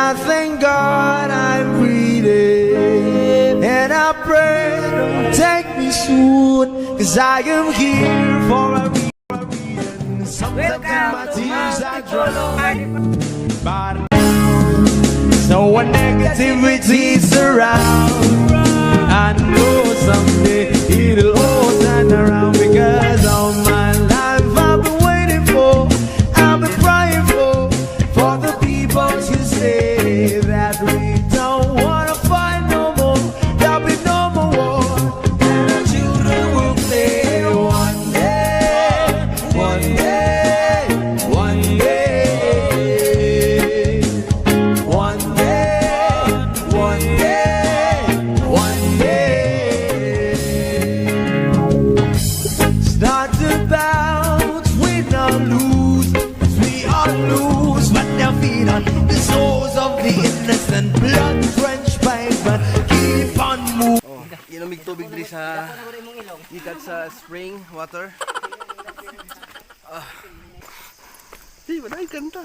I thank God I'm breathing, and I pray don't take me soon, 'cause I am here for a reason. Sometimes my tears I dry, but so when negativity surrounds, I know someday it'll all turn around, because all my life I've been waiting for, I've been praying for the people to say that we don't wanna fight no more, there'll be no more war, and our children will play one day, one day, one day, one day, one day, one day. It's not about win or lose, 'cause we all lose, but they'll feed on the souls of the innocent, blood-drenched pain, but keep on moving. Oh, inumig tubig diri sa ikat sa spring water. Di ba na kanta?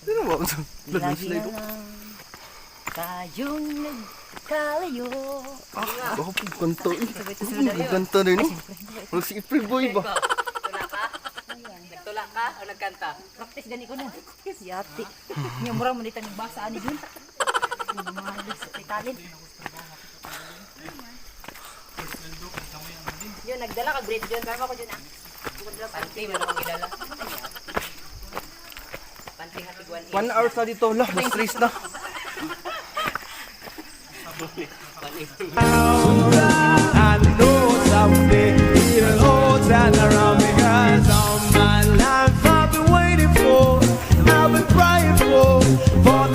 Sino ba ito? Lagi na lang tayong nagkalayo. Baka po kanto eh. Kanto na yun. Wala si April Boy ba? Nagtulak ka o nagkanta? Practice gani ko na. Yati. Yung mura mo dito nagbasa ani dun. Mahalis sa talent. Yun, nagdala ka great John. Karma ko dyan ah. Panty, meron kong gidala. Panty hatig 1 hour na dito. Lah, mas stress na. I know someday it'll all turn around, because all my life I've been waiting for, I've been praying for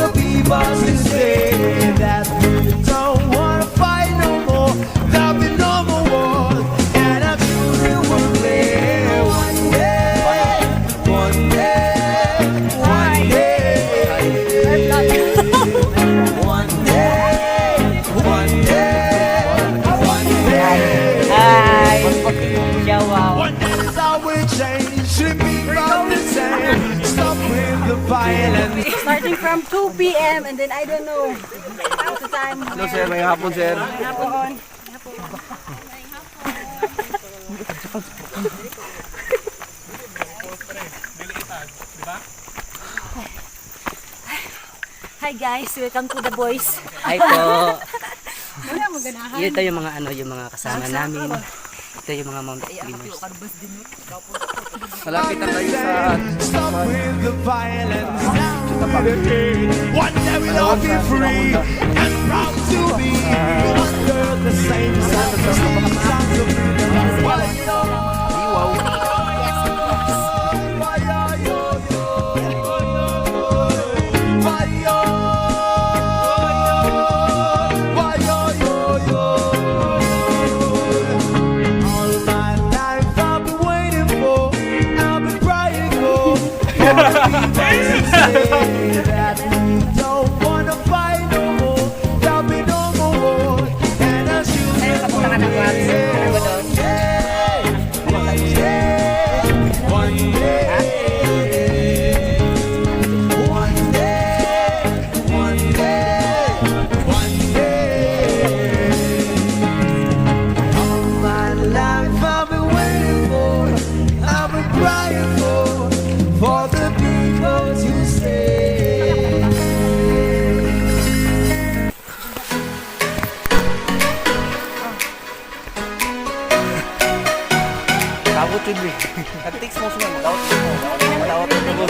the people to say that we don't wanna fight no more, there'll be no more wars, and our children will play one day, one day, one day, one day, one day, one day. Hi! Wow. One day is all we change, should be about the same. Stop with the violence. Starting from 2 p.m. and then I don't know what's the time. Hello sir, may hapon sir. Hapon. Hi guys, welcome to the boys. Hi po. Wala mo ganahan. Ito yung mga yung mga kasama namin. Ito yung mga Mount Climbers. Malapit na tayo sa Stop with the violence. One day we'll all be free and proud to be under the same sun. Sounds of freedom. All my life I've been waiting for, I've been praying for people to say that we don't wanna fight no more, there'll be no more war, and our children will play one day, one day, one day, one day, one day, one day. All my life I've been waiting for, I've been crying for the people to say. Tawot yun eh. Nag-text mo sila. Tawot mo. Tawot mo.